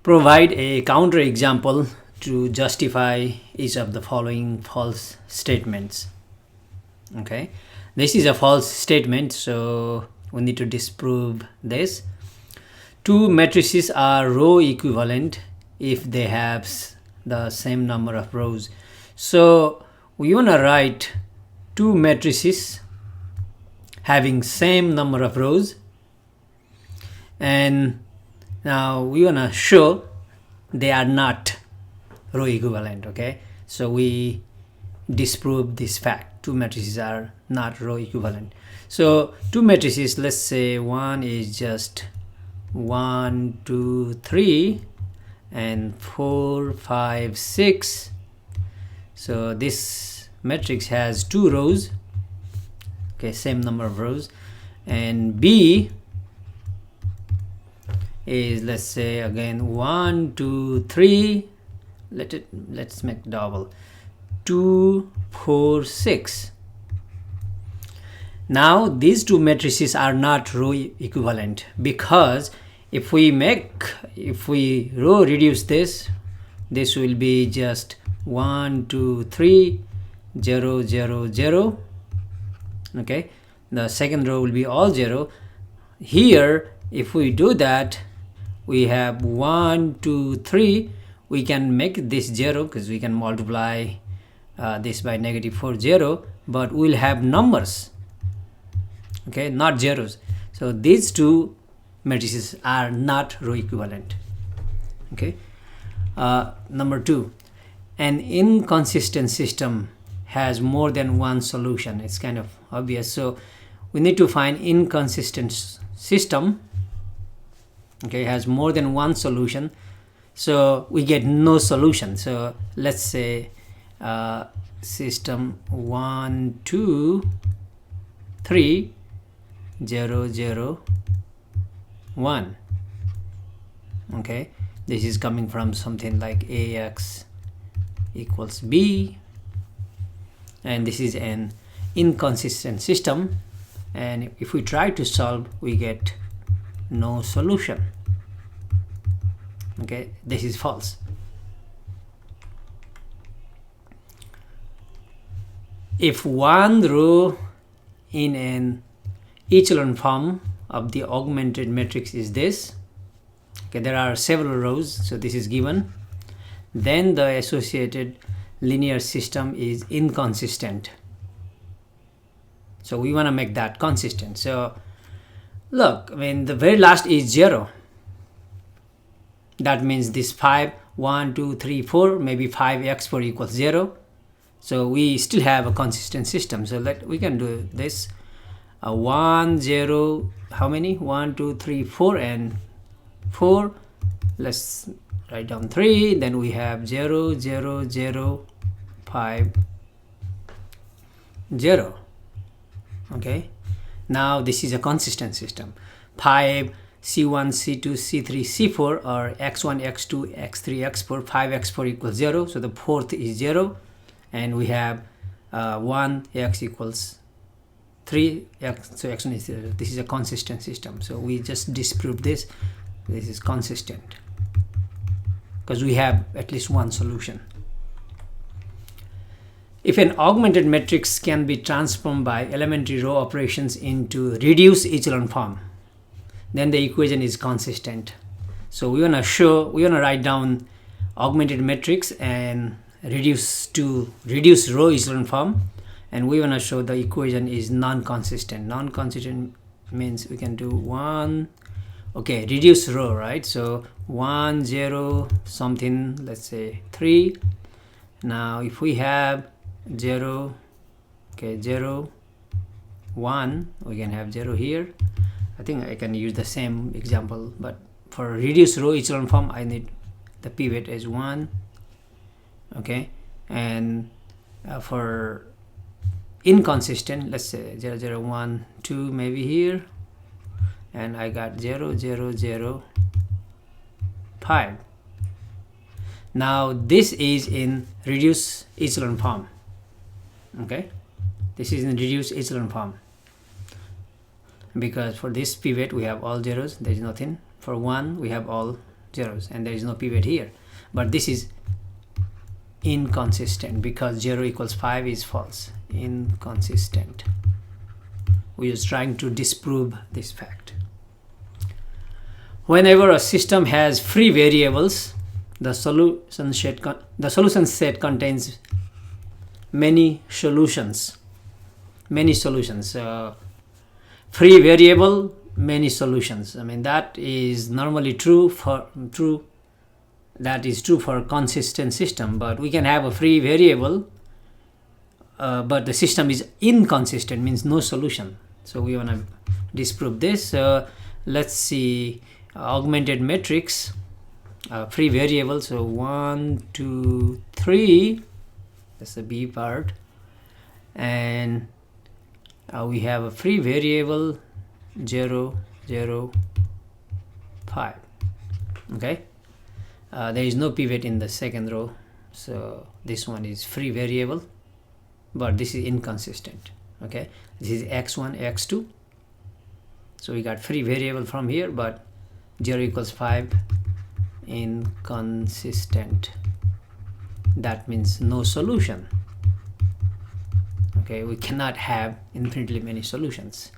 Provide a counter example to justify each of the following false statements. Okay, this is a false statement, so we need to disprove this. Two matrices are row equivalent if they have the same number of rows. So we want to write two matrices having same number of rows, and now we want to show they are not row equivalent. Okay, so we disprove this fact. Two matrices are not row equivalent. So two matrices, let's say one is just 1 2 3 and 4 5 6. So this matrix has two rows, okay, same number of rows. And B is, let's say again 1 2 3, let's make double, 2 4 6. Now these two matrices are not row equivalent, because if we row reduce this will be just 1 2 3 0 0 0. Okay, the second row will be all 0. Here if we do that, we have 1 2 3. We can make this 0 because we can multiply this by -4 0, but we'll have numbers, okay, not zeros. So these two matrices are not row equivalent. Okay, number 2, an inconsistent system has more than one solution. It's kind of obvious, so we need to find inconsistent system, okay, has more than one solution. So we get no solution. So let's say system 1 2 3 0 0 1. Okay, this is coming from something like ax equals b, and this is an inconsistent system, and if we try to solve, we get no solution. Okay, this is false. If one row in an echelon form of the augmented matrix is this, okay, there are several rows, so this is given, then the associated linear system is inconsistent. So we want to make that consistent. So look, I mean, the very last is 0. That means this 5 1 2 3 4, maybe 5x4 equals 0. So we still have a consistent system. So we can do this. 1 0, how many? 1 2 3 4 and 4. Let's write down 3. Then we have 0 0 0 5 0. Okay, now this is a consistent system. 5 C1 C2 C3 C4 or x1 x2 x3 x4, 5x4 equals 0. So the fourth is 0, and we have 1 x equals 3 x, so x1 is 0. This is a consistent system. So we just disproved this. This is consistent because we have at least one solution. If an augmented matrix can be transformed by elementary row operations into reduced echelon form, then the equation is consistent. So we want to write down augmented matrix and reduce to reduced row echelon form, and we want to show the equation is non-consistent. Non-consistent means we can do 1, okay, reduce row, right? So 1 0 something, let's say 3. Now if we have 0, okay, 0 1, we can have 0 here. I think I can use the same example, but for reduced row echelon form I need the pivot as 1. Okay, and for inconsistent, let's say 0 0 1 2 maybe here, and I got 0 0 0 5. Now this is in reduced echelon form. Okay, this is in reduced echelon form because for this pivot we have all zeros, there is nothing. For 1 we have all zeros, and there is no pivot here. But this is inconsistent because 0 equals 5 is false. Inconsistent. We are trying to disprove this fact. Whenever a system has free variables, the solution set contains many solutions. Free variable, many solutions. I mean, that is normally true for consistent system, but we can have a free variable, but the system is inconsistent, means no solution. So we want to disprove this. Let's see, augmented matrix, free variable. So 1, 2, 3, that's the B part, and we have a free variable 0, 0, 5. Okay, there is no pivot in the second row, so this one is free variable, but this is inconsistent. Okay, this is x1, x2, so we got free variable from here, but 0 equals 5, inconsistent. That means no solution. Okay, we cannot have infinitely many solutions.